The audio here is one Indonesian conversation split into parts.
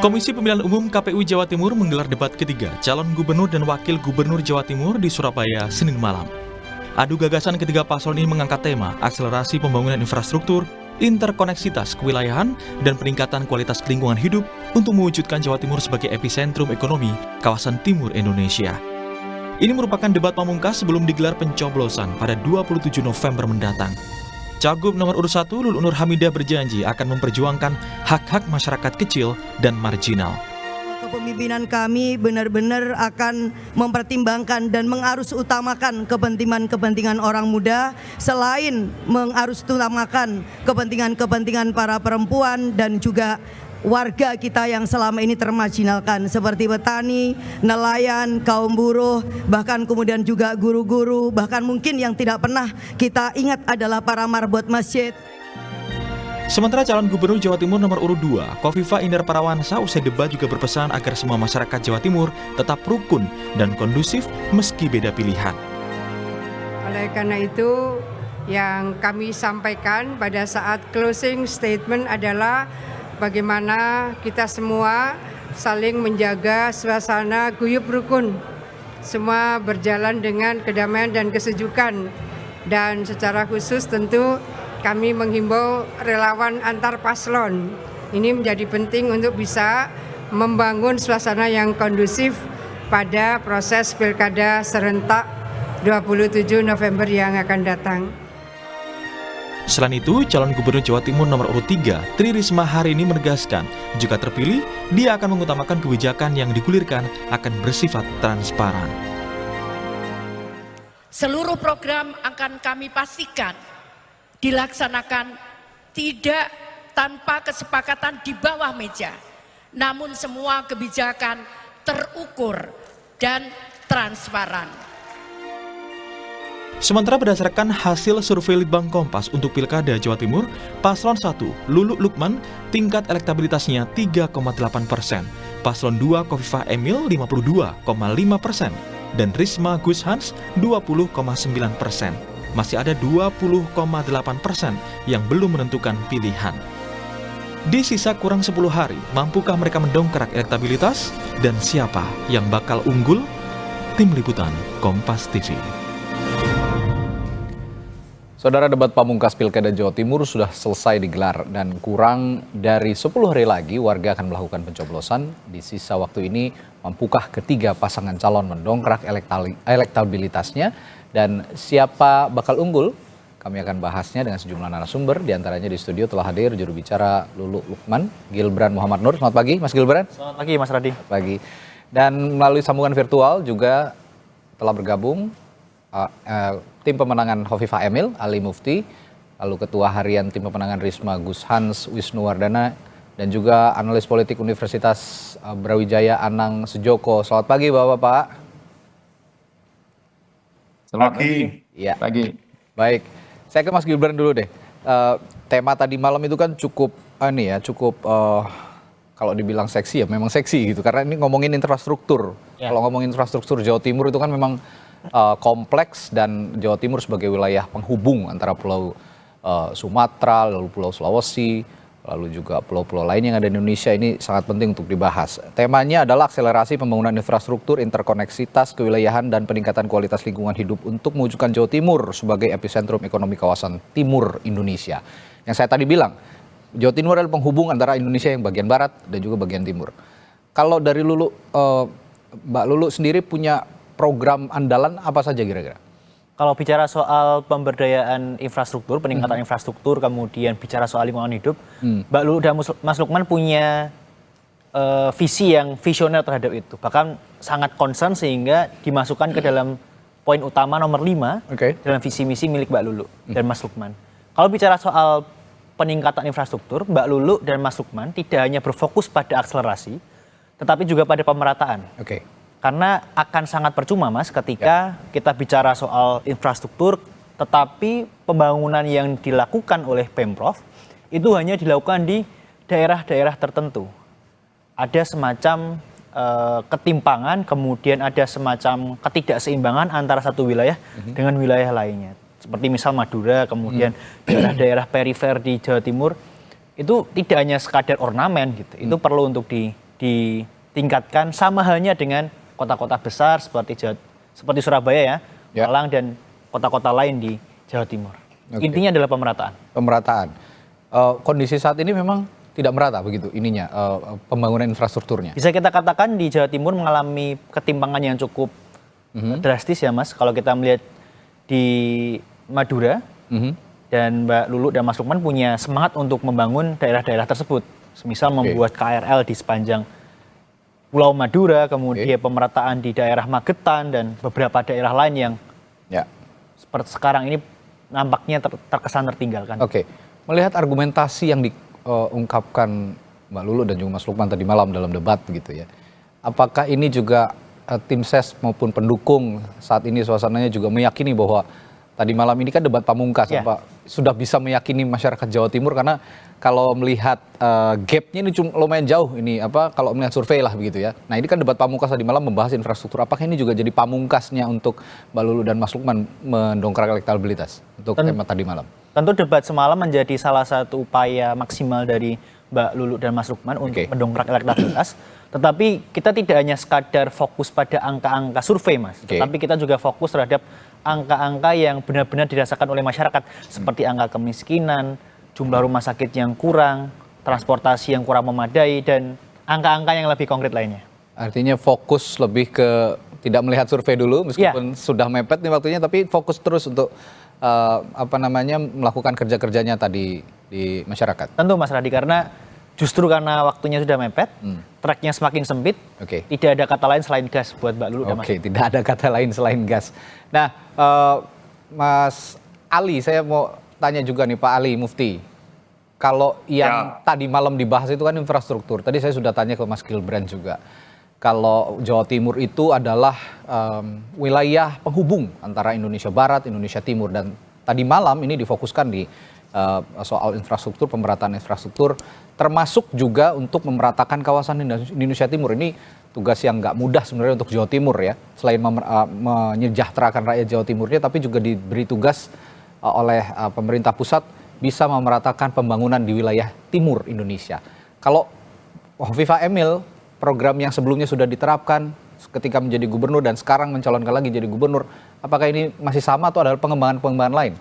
Komisi Pemilihan Umum KPU Jawa Timur menggelar debat ketiga calon gubernur dan wakil gubernur Jawa Timur di Surabaya, Senin malam. Adu gagasan ketiga paslon ini mengangkat tema akselerasi pembangunan infrastruktur, interkoneksitas kewilayahan, dan peningkatan kualitas lingkungan hidup untuk mewujudkan Jawa Timur sebagai epicentrum ekonomi kawasan timur Indonesia. Ini merupakan debat pamungkas sebelum digelar pencoblosan pada 27 November mendatang. Cagup nomor urut 1 Luluk Nur Hamidah berjanji akan memperjuangkan hak-hak masyarakat kecil dan marginal. Kepemimpinan kami benar-benar akan mempertimbangkan dan mengarus utamakan kepentingan orang muda, selain mengarus utamakan kepentingan para perempuan dan juga warga kita yang selama ini termarginalkan seperti petani, nelayan, kaum buruh, bahkan kemudian juga guru-guru, bahkan mungkin yang tidak pernah kita ingat adalah para marbot masjid. Sementara calon gubernur Jawa Timur nomor urut 2, Kofifa Indar Parawansa, usai debat juga berpesan agar semua masyarakat Jawa Timur tetap rukun dan kondusif meski beda pilihan. Oleh karena itu, yang kami sampaikan pada saat closing statement adalah bagaimana kita semua saling menjaga suasana guyub rukun. Semua berjalan dengan kedamaian dan kesejukan. Dan secara khusus tentu kami menghimbau relawan antar paslon. Ini menjadi penting untuk bisa membangun suasana yang kondusif pada proses pilkada serentak 27 November yang akan datang. Selain itu, calon gubernur Jawa Timur nomor urut 3, Tri Risma hari ini menegaskan, jika terpilih, dia akan mengutamakan kebijakan yang digulirkan akan bersifat transparan. Seluruh program akan kami pastikan dilaksanakan tidak tanpa kesepakatan di bawah meja, namun semua kebijakan terukur dan transparan. Sementara berdasarkan hasil survei Litbang Kompas untuk Pilkada Jawa Timur, Paslon 1, Luluk Lukman, tingkat elektabilitasnya 3,8%, Paslon 2, Kofifa Emil 52,5%, dan Risma Gus Hans 20,9%. Masih ada 20,8% yang belum menentukan pilihan. Di sisa kurang 10 hari, mampukah mereka mendongkrak elektabilitas? Dan siapa yang bakal unggul? Tim Liputan Kompas TV. Saudara, debat pamungkas Pilkada Jawa Timur sudah selesai digelar dan kurang dari 10 hari lagi warga akan melakukan pencoblosan. Di sisa waktu ini, mampukah ketiga pasangan calon mendongkrak elektabilitasnya dan siapa bakal unggul? Kami akan bahasnya dengan sejumlah narasumber. Di antaranya di studio telah hadir juru bicara Luluk Lukman, Gilbran Muhammad Nur. Selamat pagi, Mas Gilbran. Selamat pagi, Mas Radi. Selamat pagi. Dan melalui sambungan virtual juga telah bergabung tim pemenangan Kofifa Emil, Ali Mufti, lalu Ketua Harian Tim Pemenangan Risma Gus Hans Wisnuwardana, dan juga analis politik Universitas Brawijaya Anang Sejoko. Selamat pagi Bapak-Bapak. Selamat pagi. Ya. Pagi. Baik, saya ke Mas Gilbran dulu deh. Tema tadi malam itu kan cukup kalau dibilang seksi ya memang seksi gitu, karena ini ngomongin infrastruktur. Ya. Kalau ngomongin infrastruktur Jawa Timur itu kan memang kompleks, dan Jawa Timur sebagai wilayah penghubung antara Pulau Sumatera, lalu Pulau Sulawesi, lalu juga pulau-pulau lain yang ada di Indonesia, ini sangat penting untuk dibahas. Temanya adalah akselerasi pembangunan infrastruktur, interkoneksitas kewilayahan, dan peningkatan kualitas lingkungan hidup untuk mewujudkan Jawa Timur sebagai epicentrum ekonomi kawasan timur Indonesia. Yang saya tadi bilang, Jawa Timur adalah penghubung antara Indonesia yang bagian barat dan juga bagian timur. Kalau dari Lulu, Mbak Lulu sendiri punya program andalan apa saja kira-kira? Kalau bicara soal pemberdayaan infrastruktur, peningkatan infrastruktur, kemudian bicara soal lingkungan hidup, Mbak Lulu dan Mas Lukman punya visi yang visioner terhadap itu. Bahkan sangat concern sehingga dimasukkan ke dalam poin utama nomor 5 dalam visi misi milik Mbak Lulu dan Mas Lukman. Kalau bicara soal peningkatan infrastruktur, Mbak Lulu dan Mas Lukman tidak hanya berfokus pada akselerasi, tetapi juga pada pemerataan. Karena akan sangat percuma, Mas, ketika kita bicara soal infrastruktur, tetapi pembangunan yang dilakukan oleh Pemprov itu hanya dilakukan di daerah-daerah tertentu. Ada semacam ketimpangan, kemudian ada semacam ketidakseimbangan antara satu wilayah dengan wilayah lainnya. Seperti misal Madura, kemudian daerah-daerah perifer di Jawa Timur, itu tidak hanya sekadar ornamen gitu. Itu perlu untuk ditingkatkan sama halnya dengan kota-kota besar seperti Surabaya ya, Malang dan kota-kota lain di Jawa Timur. Intinya adalah pemerataan. Pemerataan. Kondisi saat ini memang tidak merata begitu ininya pembangunan infrastrukturnya. Bisa kita katakan di Jawa Timur mengalami ketimpangan yang cukup drastis ya Mas. Kalau kita melihat di Madura dan Mbak Lulu dan Mas Lukman punya semangat untuk membangun daerah-daerah tersebut. Misal membuat KRL di sepanjang Pulau Madura, kemudian pemerataan di daerah Magetan dan beberapa daerah lain yang seperti sekarang ini nampaknya terkesan tertinggalkan. Melihat argumentasi yang diungkapkan Mbak Lulu dan juga Mas Lukman tadi malam dalam debat gitu ya, apakah ini juga tim ses maupun pendukung saat ini suasananya juga meyakini bahwa tadi malam ini kan debat pamungkas, sudah bisa meyakini masyarakat Jawa Timur, karena kalau melihat gapnya ini lumayan jauh ini kalau melihat survei lah begitu ya. Nah ini kan debat pamungkas tadi malam membahas infrastruktur. Apakah ini juga jadi pamungkasnya untuk Mbak Lulu dan Mas Lukman mendongkrak elektabilitas untuk tema tadi malam? Tentu debat semalam menjadi salah satu upaya maksimal dari Mbak Lulu dan Mas Lukman untuk mendongkrak elektabilitas. Tetapi kita tidak hanya sekadar fokus pada angka-angka survei Mas, tetapi kita juga fokus terhadap angka-angka yang benar-benar dirasakan oleh masyarakat, seperti angka kemiskinan, jumlah rumah sakit yang kurang, transportasi yang kurang memadai, dan angka-angka yang lebih konkret lainnya. Artinya fokus lebih ke tidak melihat survei dulu, meskipun sudah mepet nih waktunya, tapi fokus terus untuk melakukan kerja-kerjanya tadi di masyarakat. Tentu Mas Radi, karena justru karena waktunya sudah mepet, tracknya semakin sempit, tidak ada kata lain selain gas buat Mbak Lulu dan Mas. Tidak ada kata lain selain gas. Nah, Mas Ali, saya mau tanya juga nih Pak Ali Mufti. Kalau yang tadi malam dibahas itu kan infrastruktur. Tadi saya sudah tanya ke Mas Gilbrand juga. Kalau Jawa Timur itu adalah wilayah penghubung antara Indonesia Barat, Indonesia Timur. Dan tadi malam ini difokuskan di soal infrastruktur, pemerataan infrastruktur, termasuk juga untuk memeratakan kawasan Indonesia Timur. Ini tugas yang nggak mudah sebenarnya untuk Jawa Timur ya. Selain menyejahterakan rakyat Jawa Timurnya, tapi juga diberi tugas oleh pemerintah pusat bisa memeratakan pembangunan di wilayah timur Indonesia. Kalau Hovifah Emil, program yang sebelumnya sudah diterapkan ketika menjadi gubernur dan sekarang mencalonkan lagi jadi gubernur, apakah ini masih sama atau ada pengembangan-pengembangan lain,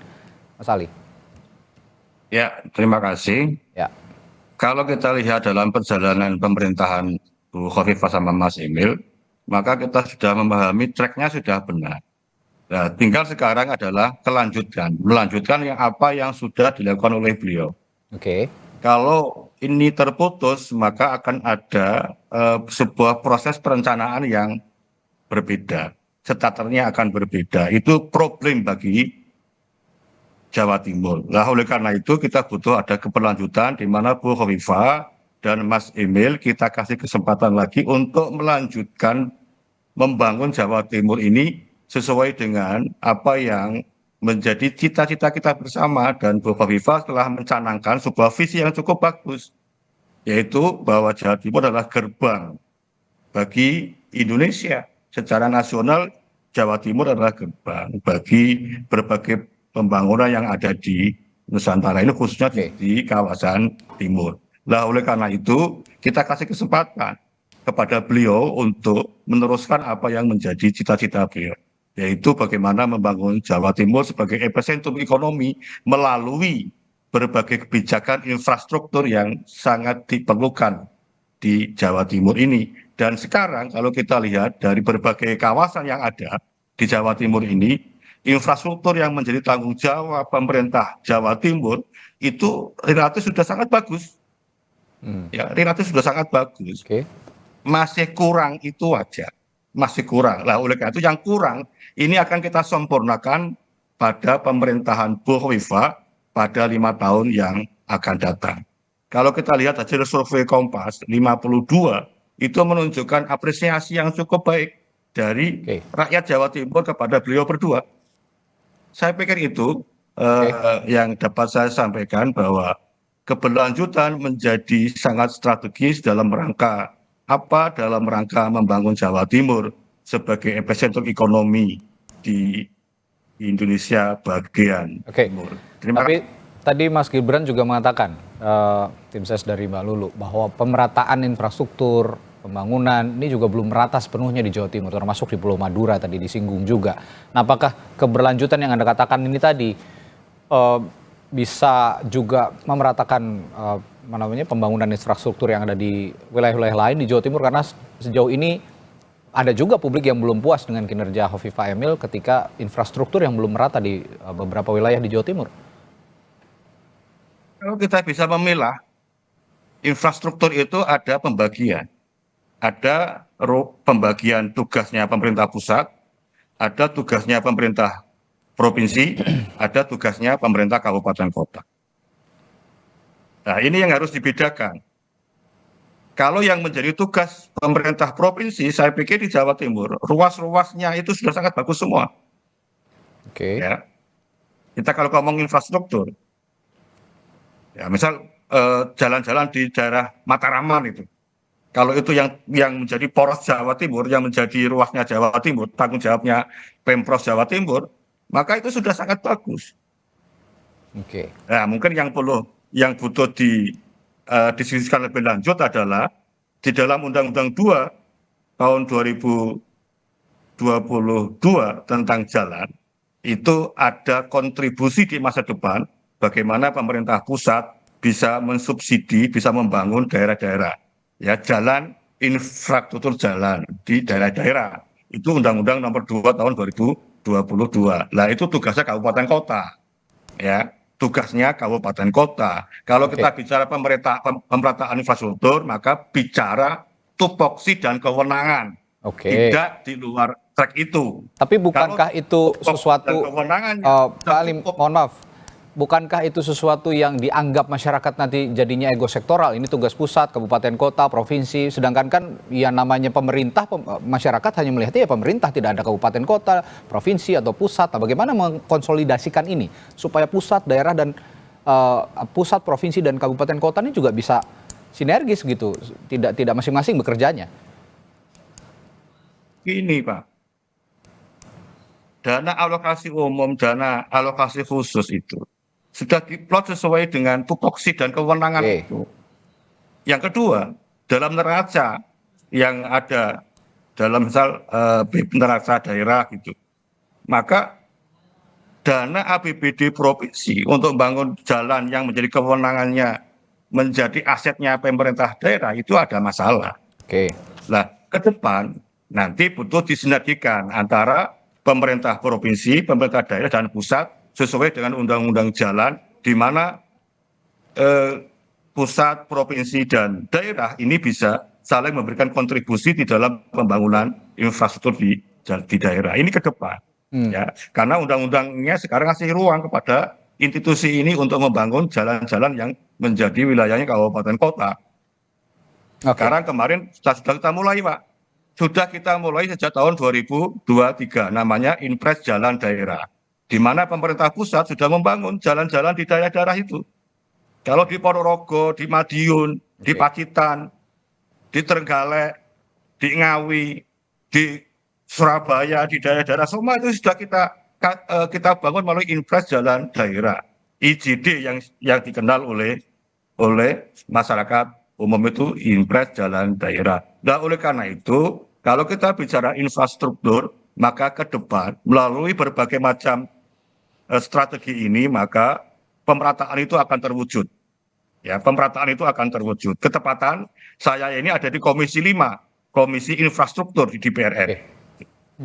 Mas Ali? Ya, terima kasih. Kalau kita lihat dalam perjalanan pemerintahan Bu Hovifah sama Mas Emil, maka kita sudah memahami tracknya sudah benar. Nah, tinggal sekarang adalah melanjutkan apa yang sudah dilakukan oleh beliau. Kalau ini terputus, maka akan ada sebuah proses perencanaan yang berbeda. Starternya akan berbeda. Itu problem bagi Jawa Timur. Nah, oleh karena itu kita butuh ada keberlanjutan di mana Bu Hovifah dan Mas Emil kita kasih kesempatan lagi untuk melanjutkan membangun Jawa Timur ini sesuai dengan apa yang menjadi cita-cita kita bersama, dan Bu Hovifah telah mencanangkan sebuah visi yang cukup bagus, yaitu bahwa Jawa Timur adalah gerbang bagi Indonesia. Secara nasional, Jawa Timur adalah gerbang bagi berbagai pembangunan yang ada di Nusantara ini, khususnya di kawasan timur. Nah, oleh karena itu kita kasih kesempatan kepada beliau untuk meneruskan apa yang menjadi cita-cita beliau, yaitu bagaimana membangun Jawa Timur sebagai epicentrum ekonomi melalui berbagai kebijakan infrastruktur yang sangat diperlukan di Jawa Timur ini. Dan sekarang kalau kita lihat dari berbagai kawasan yang ada di Jawa Timur ini, infrastruktur yang menjadi tanggung jawab pemerintah Jawa Timur itu relatif sudah sangat bagus. Relatif sudah sangat bagus. Masih kurang itu wajar. Masih kurang. Nah, oleh karena itu yang kurang ini akan kita sempurnakan pada pemerintahan Bu Hovifah pada 5 tahun yang akan datang. Kalau kita lihat hasil survei Kompas, 52 itu menunjukkan apresiasi yang cukup baik dari rakyat Jawa Timur kepada beliau berdua. Saya pikir itu yang dapat saya sampaikan, bahwa keberlanjutan menjadi sangat strategis dalam rangka membangun Jawa Timur sebagai epicentrum ekonomi di Indonesia bagian timur. Tapi Tadi Mas Gibran juga mengatakan, tim ses dari Mbak Lulu, bahwa pemerataan infrastruktur, pembangunan ini juga belum merata sepenuhnya di Jawa Timur, termasuk di Pulau Madura tadi disinggung juga. Nah, apakah keberlanjutan yang Anda katakan ini tadi bisa juga memeratakan pembangunan infrastruktur yang ada di wilayah-wilayah lain di Jawa Timur? Karena sejauh ini ada juga publik yang belum puas dengan kinerja Khofifah Emil ketika infrastruktur yang belum merata di beberapa wilayah di Jawa Timur. Kalau kita bisa memilah, infrastruktur itu ada pembagian. Ada pembagian tugasnya pemerintah pusat, ada tugasnya pemerintah provinsi, ada tugasnya pemerintah kabupaten kota. Nah, ini yang harus dibedakan. Kalau yang menjadi tugas pemerintah provinsi, saya pikir di Jawa Timur, ruas-ruasnya itu sudah sangat bagus semua. Oke. Ya. Kita kalau ngomong infrastruktur, ya misal jalan-jalan di daerah Mataraman itu, kalau itu yang menjadi poros Jawa Timur, yang menjadi ruasnya Jawa Timur, tanggung jawabnya Pemprov Jawa Timur, maka itu sudah sangat bagus. Oke. Nah, mungkin yang butuh diskusikan lebih lanjut adalah di dalam Undang-Undang 2 tahun 2022 tentang jalan, itu ada kontribusi di masa depan bagaimana pemerintah pusat bisa mensubsidi, bisa membangun daerah-daerah, ya, jalan, infrastruktur jalan di daerah-daerah. Itu Undang-Undang nomor 2 tahun 2022. Nah, itu tugasnya kabupaten kota, ya, tugasnya kabupaten kota. Kalau kita bicara pemerataan infrastruktur, maka bicara tupoksi dan kewenangan, tidak di luar track itu. Tapi bukankah itu sesuatu, Pak Ali, mohon maaf, bukankah itu sesuatu yang dianggap masyarakat nanti jadinya ego sektoral? Ini tugas pusat, kabupaten kota, provinsi, sedangkan kan ya namanya pemerintah, masyarakat hanya melihatnya ya pemerintah, tidak ada kabupaten kota, provinsi atau pusat. Nah, bagaimana mengkonsolidasikan ini supaya pusat, daerah dan pusat, provinsi dan kabupaten kota ini juga bisa sinergis gitu, tidak masing-masing bekerjanya? Ini Pak, dana alokasi umum, dana alokasi khusus itu sudah diplot sesuai dengan tupoksi dan kewenangan itu. Yang kedua, dalam neraca yang ada dalam misal neraca daerah gitu, maka dana APBD provinsi untuk membangun jalan yang menjadi kewenangannya, menjadi asetnya pemerintah daerah, itu ada masalah. Nah, ke depan nanti butuh disinergikan antara pemerintah provinsi, pemerintah daerah, dan pusat sesuai dengan undang-undang jalan, di mana pusat, provinsi, dan daerah ini bisa saling memberikan kontribusi di dalam pembangunan infrastruktur di daerah. Ini ke depan, ya, karena undang-undangnya sekarang ngasih ruang kepada institusi ini untuk membangun jalan-jalan yang menjadi wilayahnya kabupaten kota. Sekarang kemarin sudah kita mulai, Pak. Sudah kita mulai sejak tahun 2023, namanya Impres Jalan Daerah, di mana pemerintah pusat sudah membangun jalan-jalan di daerah-daerah itu. Kalau di Ponorogo, di Madiun, di Pacitan, di Trenggalek, di Ngawi, di Surabaya, di daerah-daerah semua itu sudah kita bangun melalui Impres Jalan Daerah, IJD yang dikenal oleh masyarakat umum, itu Impres Jalan Daerah. Nah, oleh karena itu, kalau kita bicara infrastruktur, maka ke depan melalui berbagai macam strategi ini, maka pemerataan itu akan terwujud. Ya, pemerataan itu akan terwujud. Ketepatan saya ini ada di Komisi 5, Komisi Infrastruktur di DPR.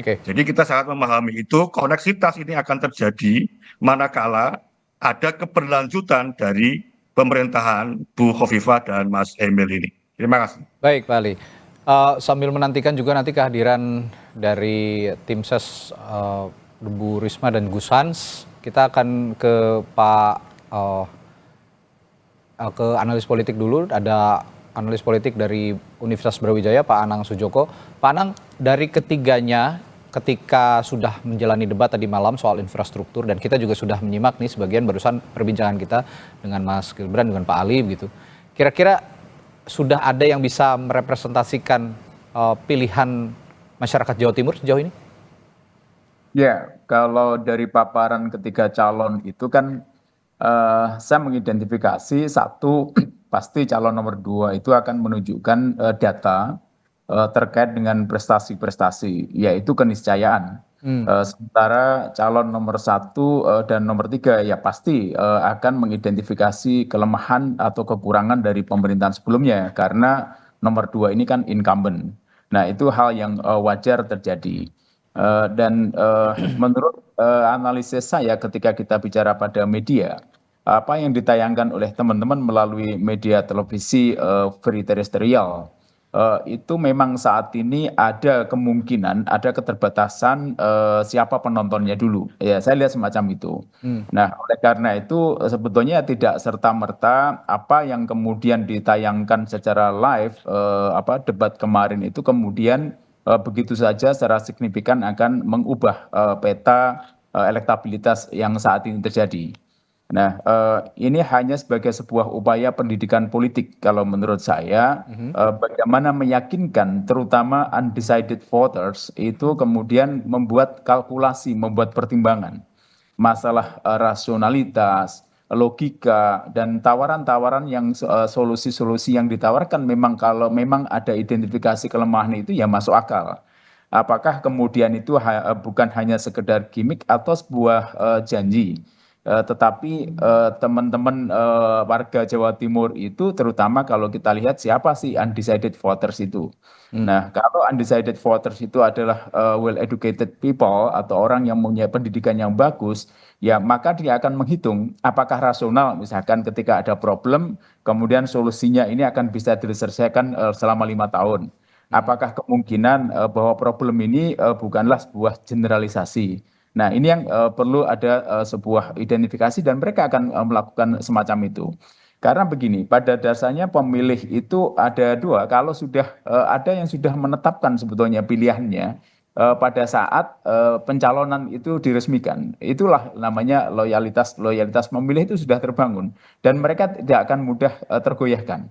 Jadi kita sangat memahami itu, koneksitas ini akan terjadi manakala ada keberlanjutan dari pemerintahan Bu Khofifah dan Mas Emil ini. Terima kasih. Baik, Pak Ali. Sambil menantikan juga nanti kehadiran dari tim ses Bu Risma dan Gus Hans, kita akan ke ke analis politik dulu. Ada analis politik dari Universitas Brawijaya, Pak Anang Sujoko. Pak Anang, dari ketiganya ketika sudah menjalani debat tadi malam soal infrastruktur, dan kita juga sudah menyimak nih sebagian barusan perbincangan kita dengan Mas Gibran, dengan Pak Ali gitu. Kira-kira sudah ada yang bisa merepresentasikan pilihan masyarakat Jawa Timur sejauh ini? Ya, kalau dari paparan ketiga calon itu kan saya mengidentifikasi satu pasti calon nomor 2 itu akan menunjukkan data terkait dengan prestasi-prestasi, yaitu keniscayaan. Sementara calon nomor 1 dan nomor 3 ya pasti akan mengidentifikasi kelemahan atau kekurangan dari pemerintahan sebelumnya, karena nomor 2 ini kan incumbent. Nah, itu hal yang wajar terjadi. Dan menurut analisis saya ketika kita bicara pada media, apa yang ditayangkan oleh teman-teman melalui media televisi free terrestrial, itu memang saat ini ada kemungkinan ada keterbatasan siapa penontonnya dulu. Ya, saya lihat semacam itu. Nah, oleh karena itu sebetulnya tidak serta-merta apa yang kemudian ditayangkan secara live debat kemarin itu kemudian begitu saja secara signifikan akan mengubah peta elektabilitas yang saat ini terjadi. Nah, ini hanya sebagai sebuah upaya pendidikan politik kalau menurut saya, bagaimana meyakinkan terutama undecided voters itu kemudian membuat kalkulasi, membuat pertimbangan. Masalah rasionalitas, logika, dan tawaran-tawaran yang solusi-solusi yang ditawarkan memang kalau memang ada identifikasi kelemahan itu ya masuk akal. Apakah kemudian itu bukan hanya sekedar gimmick atau sebuah janji? Tetapi teman-teman warga Jawa Timur itu terutama kalau kita lihat siapa sih undecided voters itu. Nah, kalau undecided voters itu adalah well educated people atau orang yang punya pendidikan yang bagus, ya maka dia akan menghitung apakah rasional misalkan ketika ada problem kemudian solusinya ini akan bisa diselesaikan selama 5 tahun. Apakah kemungkinan bahwa problem ini bukanlah sebuah generalisasi. Nah, ini yang perlu ada sebuah identifikasi dan mereka akan melakukan semacam itu. Karena begini, pada dasarnya pemilih itu ada 2. Kalau sudah ada yang sudah menetapkan sebetulnya pilihannya pada saat pencalonan itu diresmikan, itulah namanya loyalitas pemilih itu sudah terbangun dan mereka tidak akan mudah tergoyahkan.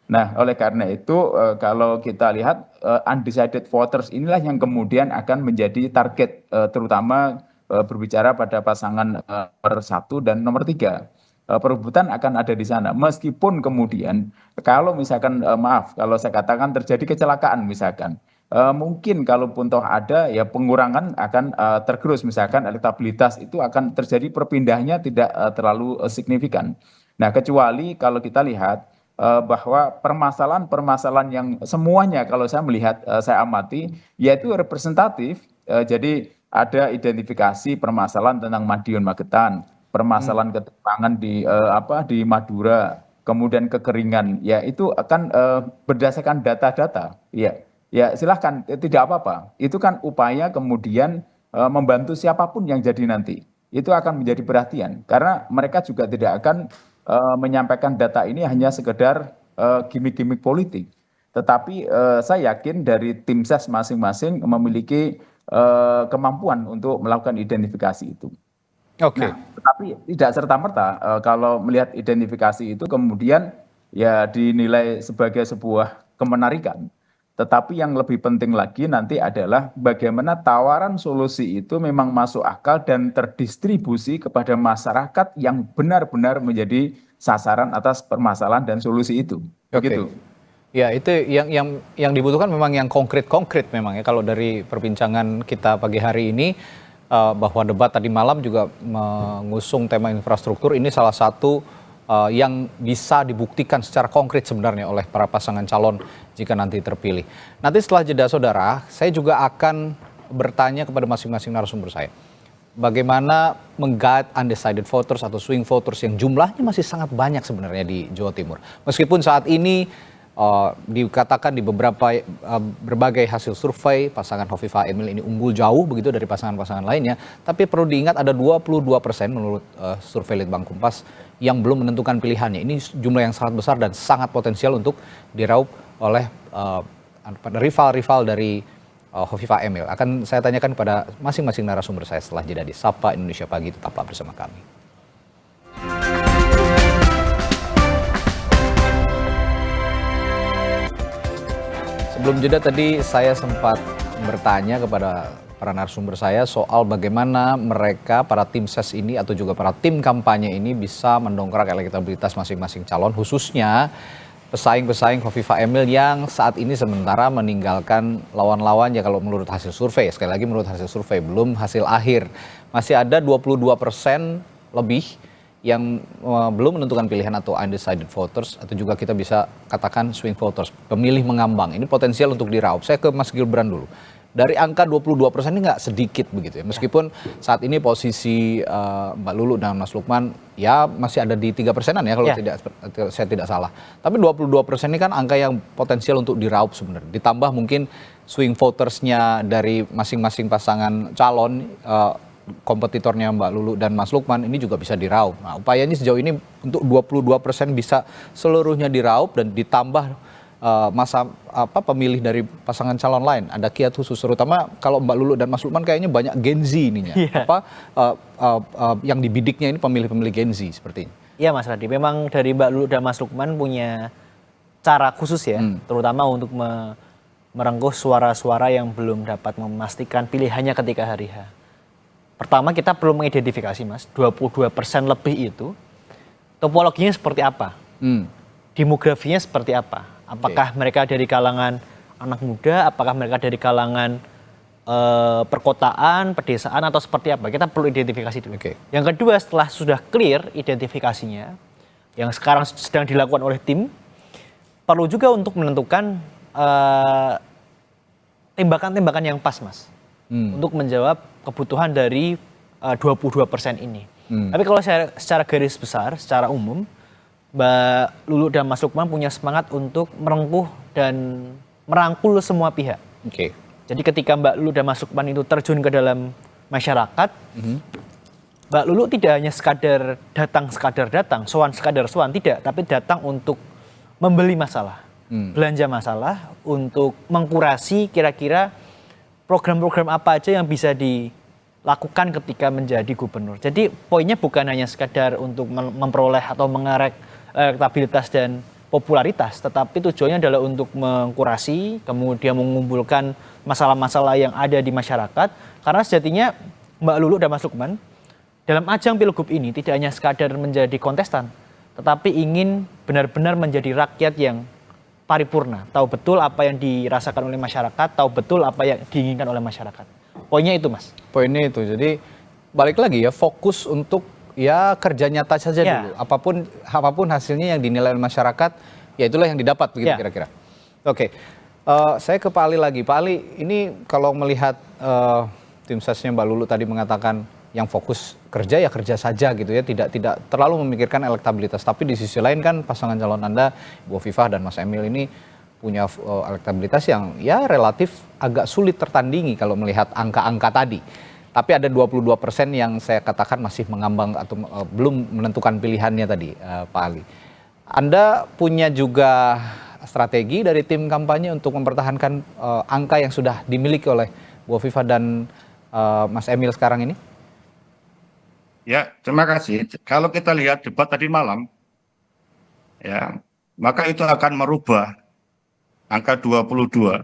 Nah, oleh karena itu kalau kita lihat undecided voters inilah yang kemudian akan menjadi target terutama berbicara pada pasangan nomor 1 dan nomor 3. Perebutan akan ada di sana. Meskipun kemudian kalau misalkan maaf kalau saya katakan terjadi kecelakaan misalkan, mungkin kalaupun toh ada ya pengurangan akan tergerus misalkan elektabilitas itu akan terjadi perpindahannya tidak terlalu signifikan. Nah, kecuali kalau kita lihat bahwa permasalahan-permasalahan yang semuanya kalau saya melihat, saya amati, yaitu representatif. Jadi ada identifikasi permasalahan tentang Madiun Magetan, permasalahan ketimpangan di Madura, kemudian kekeringan, ya itu akan berdasarkan data-data. Ya silahkan, tidak apa-apa. Itu kan upaya kemudian membantu siapapun yang jadi nanti. Itu akan menjadi perhatian, karena mereka juga tidak akan menyampaikan data ini hanya sekedar gimmick-gimmick politik. Tetapi saya yakin dari tim ses masing-masing memiliki kemampuan untuk melakukan identifikasi itu. Oke. Nah, tetapi tidak serta-merta kalau melihat identifikasi itu kemudian ya dinilai sebagai sebuah kemenarikan. Tetapi yang lebih penting lagi nanti adalah bagaimana tawaran solusi itu memang masuk akal dan terdistribusi kepada masyarakat yang benar-benar menjadi sasaran atas permasalahan dan solusi itu. Begitu. Ya, itu yang dibutuhkan memang yang konkret memang ya. Kalau dari perbincangan kita pagi hari ini bahwa debat tadi malam juga mengusung tema infrastruktur, ini salah satu yang bisa dibuktikan secara konkret sebenarnya oleh para pasangan calon jika nanti terpilih. Nanti setelah jeda saudara, saya juga akan bertanya kepada masing-masing narasumber saya. Bagaimana meng-guide undecided voters atau swing voters yang jumlahnya masih sangat banyak sebenarnya di Jawa Timur. Meskipun saat ini dikatakan di berbagai hasil survei pasangan Hovifah Emil ini unggul jauh begitu dari pasangan-pasangan lainnya, tapi perlu diingat ada 22% menurut survei Litbang Kompas yang belum menentukan pilihannya. Ini jumlah yang sangat besar dan sangat potensial untuk diraup oleh rival-rival dari Hovifah Emil. Akan saya tanyakan kepada masing-masing narasumber saya setelah jeda di Sapa Indonesia Pagi. Tetaplah bersama kami. Sebelum jeda tadi saya sempat bertanya kepada para narasumber saya soal bagaimana mereka, para tim ses ini atau juga para tim kampanye ini bisa mendongkrak elektabilitas masing-masing calon, khususnya pesaing-pesaing Khofifah Emil yang saat ini sementara meninggalkan lawan-lawannya kalau menurut hasil survei. Sekali lagi menurut hasil survei, belum hasil akhir. Masih ada 22% lebih yang belum menentukan pilihan atau undecided voters, atau juga kita bisa katakan swing voters, pemilih mengambang. Ini potensial untuk diraup. Saya ke Mas Gibran dulu. Dari angka 22% ini nggak sedikit begitu ya. Meskipun saat ini posisi Mbak Lulu dan Mas Lukman ya masih ada di 3%-an ya kalau saya tidak salah. Tapi 22% ini kan angka yang potensial untuk diraup sebenarnya. Ditambah mungkin swing votersnya dari masing-masing pasangan calon, kompetitornya Mbak Lulu dan Mas Lukman ini juga bisa diraup. Nah, upayanya sejauh ini untuk 22% bisa seluruhnya diraup dan ditambah pemilih dari pasangan calon lain. Ada kiat khusus, terutama kalau Mbak Lulu dan Mas Lukman kayaknya banyak Gen Z ininya. Yang dibidiknya ini pemilih-pemilih Gen Z sepertinya. Iya Mas Radi, memang dari Mbak Lulu dan Mas Lukman punya cara khusus ya, terutama untuk merengkuh suara-suara yang belum dapat memastikan pilihannya ketika hari H. Pertama kita perlu mengidentifikasi Mas, 22% lebih itu topologinya seperti apa, demografinya seperti apa. Apakah mereka dari kalangan anak muda, apakah mereka dari kalangan perkotaan, pedesaan, atau seperti apa? Kita perlu identifikasi dulu. Yang kedua, setelah sudah clear identifikasinya, yang sekarang sedang dilakukan oleh tim, perlu juga untuk menentukan tembakan-tembakan yang pas, Mas. Untuk menjawab kebutuhan dari 22% ini. Tapi kalau secara garis besar, secara umum, Mbak Lulu dan Mas Lukman punya semangat untuk merengkuh dan merangkul semua pihak. Jadi ketika Mbak Lulu dan Mas Lukman itu terjun ke dalam masyarakat, Mbak Lulu tidak hanya sekadar datang, sowan sekadar sowan, tidak, tapi datang untuk membeli masalah, belanja masalah, untuk mengkurasi kira-kira program-program apa aja yang bisa dilakukan ketika menjadi gubernur. Jadi poinnya bukan hanya sekadar untuk memperoleh atau mengerek elektabilitas dan popularitas, tetapi tujuannya adalah untuk mengkurasi, kemudian mengumpulkan masalah-masalah yang ada di masyarakat. Karena sejatinya Mbak Lulu dan Mas Lukman dalam ajang Pilgub ini tidak hanya sekadar menjadi kontestan, tetapi ingin benar-benar menjadi rakyat yang paripurna, tahu betul apa yang dirasakan oleh masyarakat, tahu betul apa yang diinginkan oleh masyarakat. Poinnya itu Mas. Poinnya itu, jadi balik lagi ya, fokus untuk ya kerja nyata saja dulu. Apapun hasilnya yang dinilai oleh masyarakat, ya itulah yang didapat begitu kira-kira. Saya ke Pak Ali lagi. Pak Ali, ini kalau melihat tim sesnya Mbak Lulu tadi mengatakan yang fokus kerja ya kerja saja gitu ya, tidak terlalu memikirkan elektabilitas. Tapi di sisi lain kan pasangan calon Anda, Bu Khofifah dan Mas Emil ini punya elektabilitas yang ya relatif agak sulit tertandingi kalau melihat angka-angka tadi. Tapi ada 22% yang saya katakan masih mengambang atau belum menentukan pilihannya tadi, Pak Ali. Anda punya juga strategi dari tim kampanye untuk mempertahankan angka yang sudah dimiliki oleh Bu Khofifah dan Mas Emil sekarang ini? Ya, terima kasih. Kalau kita lihat debat tadi malam, ya, maka itu akan merubah angka 22.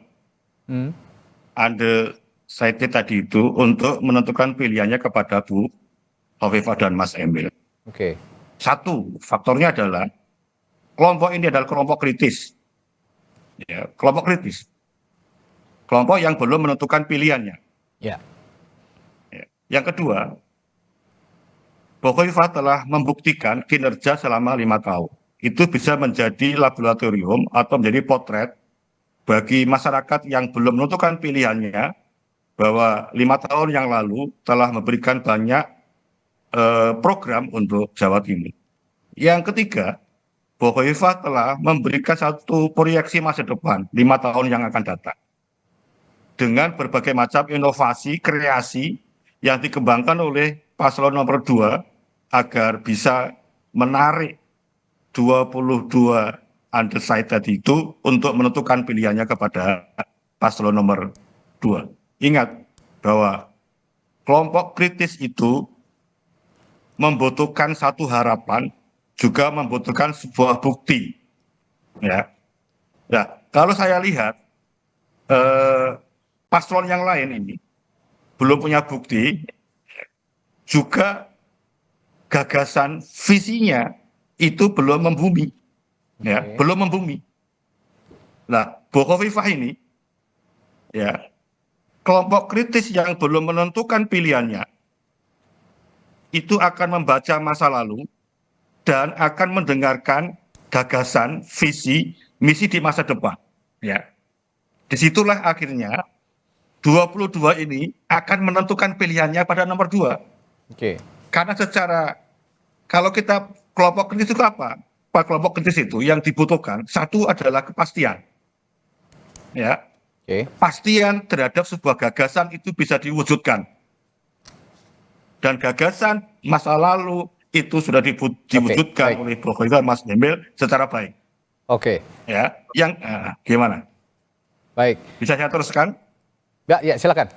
Undecided tadi itu untuk menentukan pilihannya kepada Bu Khofifah dan Mas Emil. Satu, faktornya adalah kelompok ini adalah kelompok kritis. Ya, kelompok kritis. Kelompok yang belum menentukan pilihannya. Ya. Yang kedua, Bu Khofifah telah membuktikan kinerja selama 5 tahun. Itu bisa menjadi laboratorium atau menjadi potret bagi masyarakat yang belum menentukan pilihannya, bahwa 5 tahun yang lalu telah memberikan banyak program untuk Jawa Timur. Yang ketiga, Bu Khofifah telah memberikan satu proyeksi masa depan 5 tahun yang akan datang dengan berbagai macam inovasi, kreasi yang dikembangkan oleh paslon nomor 2 agar bisa menarik 22 undecided itu untuk menentukan pilihannya kepada paslon nomor 2. Ingat bahwa kelompok kritis itu membutuhkan satu harapan, juga membutuhkan sebuah bukti. Ya. Nah, kalau saya lihat paslon yang lain ini belum punya bukti, juga gagasan visinya itu belum membumi, ya, belum membumi. Nah, Bu Khofifah ini, ya, kelompok kritis yang belum menentukan pilihannya itu akan membaca masa lalu dan akan mendengarkan gagasan, visi, misi di masa depan. Ya, disitulah akhirnya 22 ini akan menentukan pilihannya pada nomor 2. Oke. Karena kalau kita kelompok kritis itu apa? Pak, kelompok kritis itu yang dibutuhkan satu adalah kepastian. Ya. Kepastian terhadap sebuah gagasan itu bisa diwujudkan. Dan gagasan masa lalu itu sudah diwujudkan oleh Profesor Mas Emil secara baik. Oke. Ya, yang gimana? Baik. Bisa saya teruskan? Ya, silakan.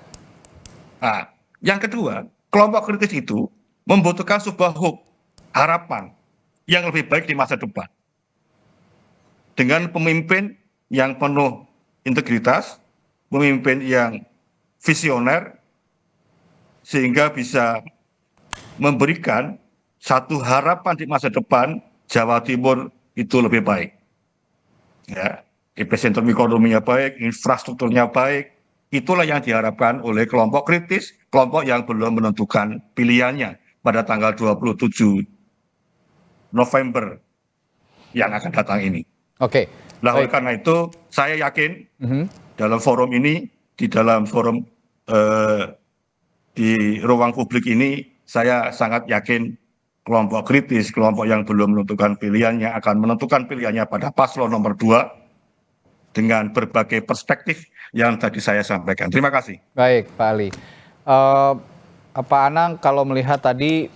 Nah, yang kedua, kelompok kritis itu membutuhkan sebuah hope, harapan yang lebih baik di masa depan. Dengan pemimpin yang penuh integritas, pemimpin yang visioner, sehingga bisa memberikan satu harapan di masa depan Jawa Timur itu lebih baik. Ya, epicentrum ekonominya baik, infrastrukturnya baik, itulah yang diharapkan oleh kelompok kritis, kelompok yang belum menentukan pilihannya pada tanggal 27 November yang akan datang ini. Oke. Nah, oleh karena itu saya yakin dalam forum ini, di dalam forum di ruang publik ini, saya sangat yakin kelompok kritis, kelompok yang belum menentukan pilihannya akan menentukan pilihannya pada paslon nomor 2 dengan berbagai perspektif yang tadi saya sampaikan. Terima kasih. Baik, Pak Ali. Pak Anang, kalau melihat tadi,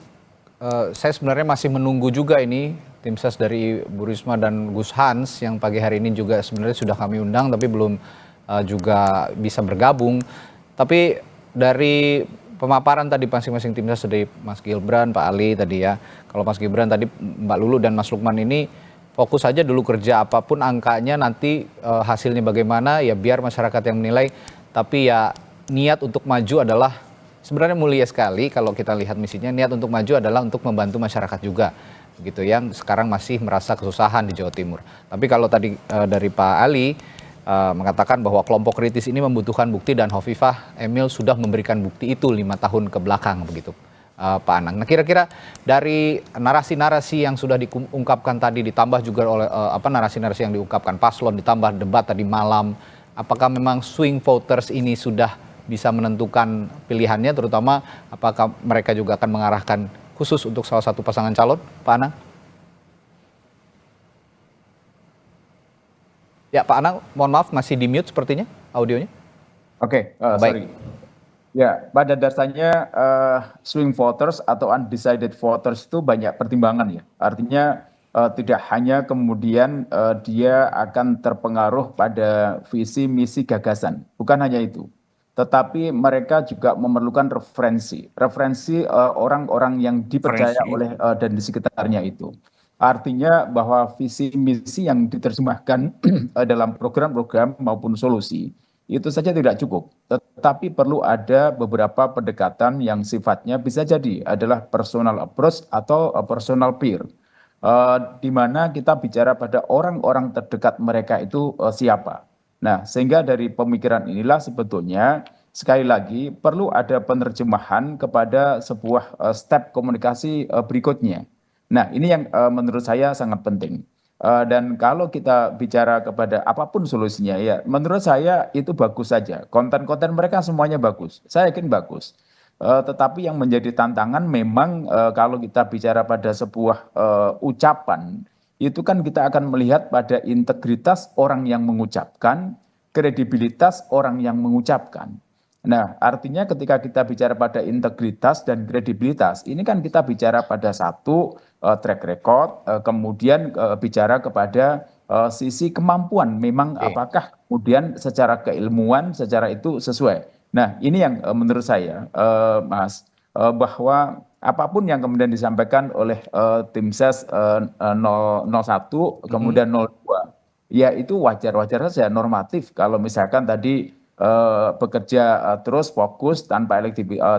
saya sebenarnya masih menunggu juga ini tim ses dari Bu Risma dan Gus Hans yang pagi hari ini juga sebenarnya sudah kami undang tapi belum juga bisa bergabung. Tapi dari pemaparan tadi masing-masing tim ses dari Mas Gibran, Pak Ali tadi ya. Kalau Mas Gibran tadi, Mbak Lulu dan Mas Lukman ini fokus saja dulu kerja, apapun angkanya nanti hasilnya bagaimana ya biar masyarakat yang menilai. Tapi ya niat untuk maju adalah sebenarnya mulia sekali kalau kita lihat misinya. Niat untuk maju adalah untuk membantu masyarakat juga, gitu, yang sekarang masih merasa kesusahan di Jawa Timur. Tapi kalau tadi dari Pak Ali mengatakan bahwa kelompok kritis ini membutuhkan bukti dan Khofifah Emil sudah memberikan bukti itu 5 tahun ke belakang, begitu Pak Anang. Nah, kira-kira dari narasi-narasi yang sudah diungkapkan tadi ditambah juga oleh narasi-narasi yang diungkapkan paslon ditambah debat tadi malam, apakah memang swing voters ini sudah bisa menentukan pilihannya, terutama apakah mereka juga akan mengarahkan khusus untuk salah satu pasangan calon, Pak Anang? Ya, Pak Anang, mohon maaf masih di mute sepertinya audionya. Oke, sorry. Ya, pada dasarnya swing voters atau undecided voters itu banyak pertimbangan ya. Artinya tidak hanya kemudian dia akan terpengaruh pada visi, misi, gagasan. Bukan hanya itu. Tetapi mereka juga memerlukan referensi orang-orang yang dipercaya oleh dan di sekitarnya itu. Artinya bahwa visi misi yang diterjemahkan dalam program-program maupun solusi itu saja tidak cukup, tetapi perlu ada beberapa pendekatan yang sifatnya bisa jadi adalah personal approach atau personal peer, di mana kita bicara pada orang-orang terdekat mereka itu siapa. Nah, sehingga dari pemikiran inilah sebetulnya sekali lagi perlu ada penerjemahan kepada sebuah step komunikasi berikutnya. Nah, ini yang menurut saya sangat penting. Dan kalau kita bicara kepada apapun solusinya, ya menurut saya itu bagus saja. Konten-konten mereka semuanya bagus. Saya yakin bagus. Tetapi yang menjadi tantangan memang kalau kita bicara pada sebuah ucapan, itu kan kita akan melihat pada integritas orang yang mengucapkan, kredibilitas orang yang mengucapkan. Nah, artinya ketika kita bicara pada integritas dan kredibilitas, ini kan kita bicara pada satu track record, kemudian bicara kepada sisi kemampuan, memang apakah kemudian secara keilmuan, secara itu sesuai. Nah, ini yang menurut saya, Mas, bahwa apapun yang kemudian disampaikan oleh tim ses 001, kemudian 02, ya itu wajar-wajar saja, normatif kalau misalkan tadi bekerja terus fokus tanpa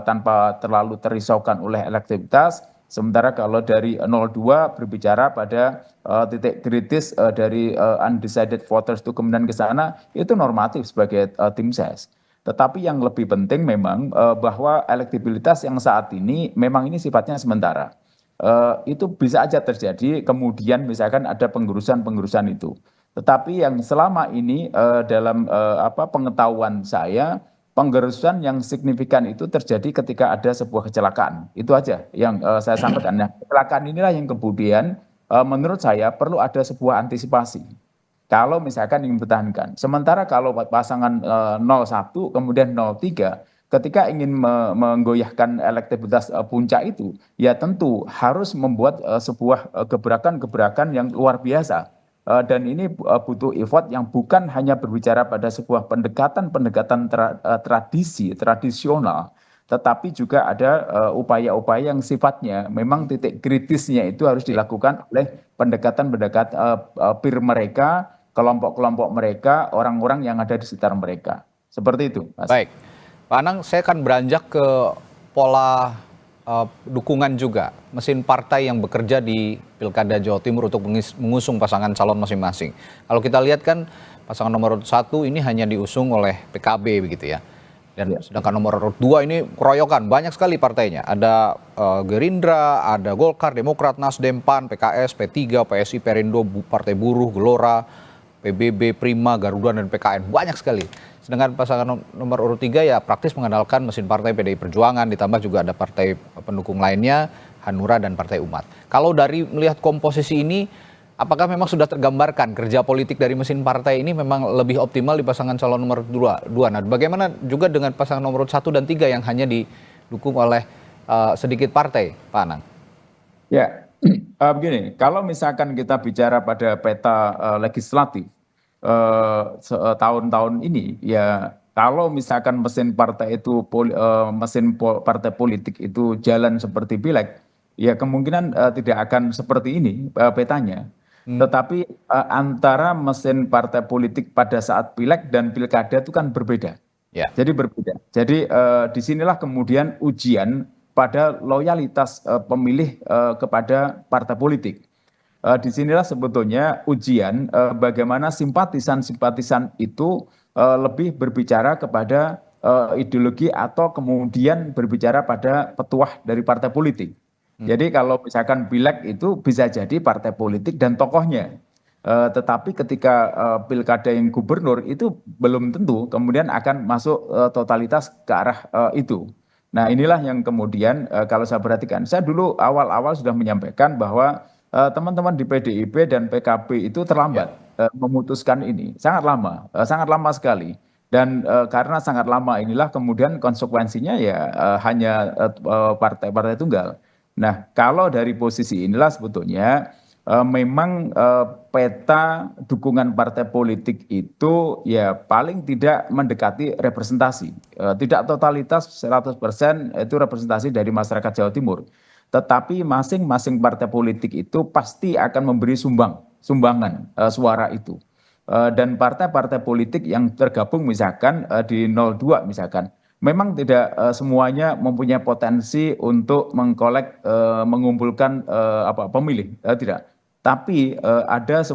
tanpa terlalu terisaukan oleh elektivitas. Sementara kalau dari 02 berbicara pada titik kritis dari undecided voters itu kemudian ke sana, itu normatif sebagai tim ses. Tetapi yang lebih penting memang bahwa elektabilitas yang saat ini memang ini sifatnya sementara. Itu bisa aja terjadi kemudian misalkan ada penggerusan itu. Tetapi yang selama ini dalam pengetahuan saya, penggerusan yang signifikan itu terjadi ketika ada sebuah kecelakaan. Itu aja yang saya sampaikan. Nah, kecelakaan inilah yang kemudian menurut saya perlu ada sebuah antisipasi. Kalau misalkan ingin mempertahankan. Sementara kalau pasangan 01 kemudian 03, ketika ingin menggoyahkan elektabilitas puncak itu, ya tentu harus membuat sebuah gebrakan-gebrakan yang luar biasa. Dan ini butuh effort yang bukan hanya berbicara pada sebuah pendekatan tradisional, tetapi juga ada upaya-upaya yang sifatnya memang titik kritisnya itu harus dilakukan oleh pendekatan-pendekatan peer mereka, kelompok-kelompok mereka, orang-orang yang ada di sekitar mereka. Seperti itu, Mas. Baik. Pak Anang, saya akan beranjak ke pola dukungan juga. Mesin partai yang bekerja di Pilkada Jawa Timur untuk mengusung pasangan calon masing-masing. Kalau kita lihat kan pasangan nomor 1 ini hanya diusung oleh PKB begitu ya. Dan sedangkan nomor 2 ini keroyokan, banyak sekali partainya. Ada Gerindra, ada Golkar, Demokrat, Nasdem, PAN, PKS, P3, PSI, Perindo, Partai Buruh, Gelora, PBB, Prima, Garuda, dan PKN. Banyak sekali. Sedangkan pasangan nomor urut 3 ya praktis mengandalkan mesin partai PDI Perjuangan, ditambah juga ada partai pendukung lainnya, Hanura dan Partai Umat. Kalau dari melihat komposisi ini, apakah memang sudah tergambarkan kerja politik dari mesin partai ini memang lebih optimal di pasangan calon nomor 2? Nah, bagaimana juga dengan pasangan nomor 1 dan 3 yang hanya didukung oleh sedikit partai, Pak Anang? Ya, begini, kalau misalkan kita bicara pada peta legislatif, tahun-tahun ini ya kalau misalkan mesin partai partai politik itu jalan seperti pileg, ya kemungkinan tidak akan seperti ini petanya. Tetapi antara mesin partai politik pada saat pileg dan pilkada itu kan berbeda. Jadi berbeda. Jadi disinilah kemudian ujian pada loyalitas pemilih kepada partai politik. Disinilah sebetulnya ujian bagaimana simpatisan-simpatisan itu lebih berbicara kepada ideologi atau kemudian berbicara pada petuah dari partai politik. Jadi kalau misalkan pileg itu bisa jadi partai politik dan tokohnya. Tetapi ketika pilkada yang gubernur itu belum tentu kemudian akan masuk totalitas ke arah itu. Nah inilah yang kemudian kalau saya perhatikan, saya dulu awal-awal sudah menyampaikan bahwa teman-teman di PDIP dan PKB itu terlambat memutuskan ini, sangat lama sekali. Dan karena sangat lama inilah kemudian konsekuensinya ya hanya partai-partai tunggal. Nah kalau dari posisi inilah sebetulnya memang peta dukungan partai politik itu ya paling tidak mendekati representasi. Tidak totalitas 100% itu representasi dari masyarakat Jawa Timur. Tetapi masing-masing partai politik itu pasti akan memberi sumbangan suara itu. Dan partai-partai politik yang tergabung misalkan di 02 misalkan, memang tidak semuanya mempunyai potensi untuk mengumpulkan pemilih, tidak. Tapi ada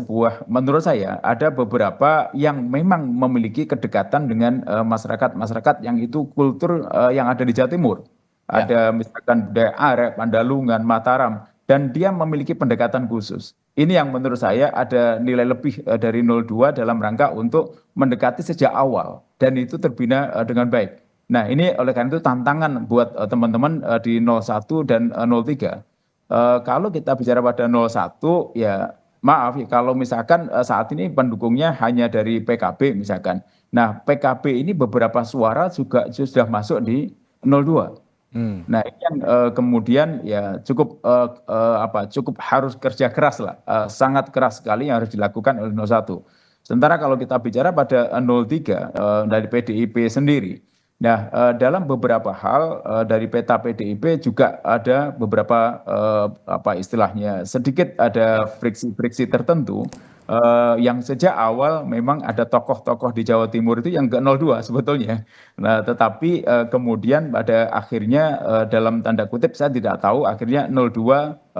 menurut saya ada beberapa yang memang memiliki kedekatan dengan masyarakat yang itu kultur yang ada di Jawa Timur. Ada misalkan budaya Arek, Pandalungan, Mataram, dan dia memiliki pendekatan khusus. Ini yang menurut saya ada nilai lebih dari 02 dalam rangka untuk mendekati sejak awal. Dan itu terbina dengan baik. Nah ini oleh karena itu tantangan buat teman-teman di 01 dan 03. Kalau kita bicara pada 01, ya maaf kalau misalkan saat ini pendukungnya hanya dari PKB misalkan. Nah PKB ini beberapa suara juga sudah masuk di 02. Nah ini yang kemudian ya cukup harus kerja keras lah, sangat keras sekali yang harus dilakukan oleh 01. Sementara kalau kita bicara pada 03 dari PDIP sendiri, Nah, dalam beberapa hal dari peta PDIP juga ada beberapa apa istilahnya sedikit ada friksi-friksi tertentu yang sejak awal memang ada tokoh-tokoh di Jawa Timur itu yang ke 02 sebetulnya. Nah, tetapi kemudian pada akhirnya dalam tanda kutip saya tidak tahu akhirnya 02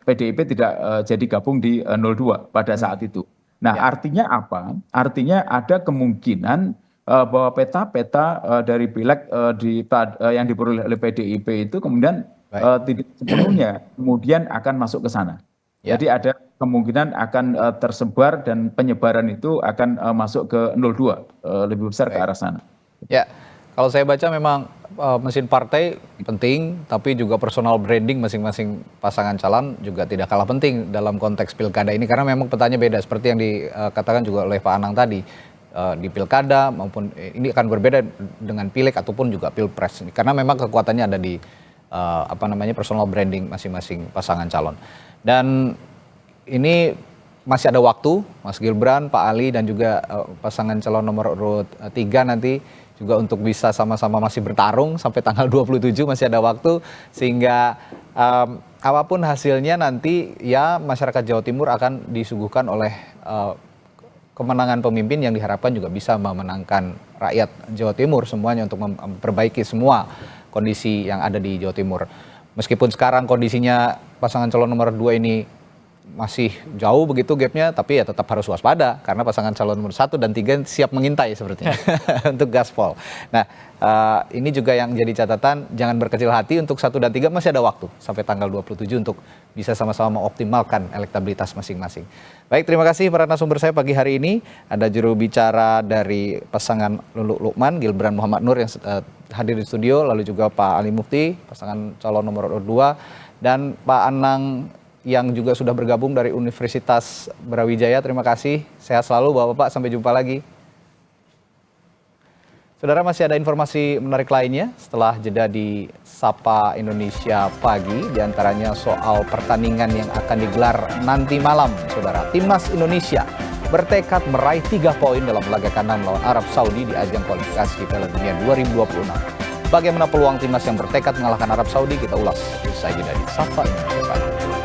PDIP tidak jadi gabung di 02 pada saat itu. Nah, artinya apa? Artinya ada kemungkinan bahwa peta-peta dari pileg yang diperoleh oleh PDIP itu kemudian tidak sepenuhnya kemudian akan masuk ke sana. Jadi ada kemungkinan akan tersebar dan penyebaran itu akan masuk ke 02 lebih besar ke arah sana. Ya, kalau saya baca memang mesin partai penting, tapi juga personal branding masing-masing pasangan calon juga tidak kalah penting dalam konteks pilkada ini karena memang petanya beda seperti yang dikatakan juga oleh Pak Anang tadi. Di pilkada maupun ini akan berbeda dengan pileg ataupun juga pilpres karena memang kekuatannya ada di personal branding masing-masing pasangan calon. Dan ini masih ada waktu Mas Gibran, Pak Ali dan juga pasangan calon nomor urut 3 nanti juga untuk bisa sama-sama masih bertarung sampai tanggal 27 masih ada waktu sehingga apapun hasilnya nanti ya masyarakat Jawa Timur akan disuguhkan oleh kemenangan pemimpin yang diharapkan juga bisa memenangkan rakyat Jawa Timur semuanya untuk memperbaiki semua kondisi yang ada di Jawa Timur. Meskipun sekarang kondisinya pasangan calon nomor 2 ini masih jauh begitu gapnya, tapi ya tetap harus waspada karena pasangan calon nomor 1 dan 3 siap mengintai sepertinya untuk gaspol. Nah, ini juga yang jadi catatan, jangan berkecil hati untuk 1 dan 3 masih ada waktu sampai tanggal 27 untuk bisa sama-sama mengoptimalkan elektabilitas masing-masing. Baik, terima kasih para narasumber saya pagi hari ini. Ada juru bicara dari pasangan Lulu Lukman, Gibran Muhammad Nur yang hadir di studio, lalu juga Pak Ali Mufti, pasangan calon nomor 2, dan Pak Anang yang juga sudah bergabung dari Universitas Brawijaya. Terima kasih, sehat selalu Bapak-Bapak, sampai jumpa lagi. Saudara, masih ada informasi menarik lainnya setelah jeda di Sapa Indonesia Pagi, diantaranya soal pertandingan yang akan digelar nanti malam. Saudara, Timnas Indonesia bertekad meraih 3 poin dalam laga kandang melawan Arab Saudi di ajang kualifikasi Piala Dunia 2026. Bagaimana peluang Timnas yang bertekad mengalahkan Arab Saudi? Kita ulas usai jeda di Sapa Indonesia Pagi.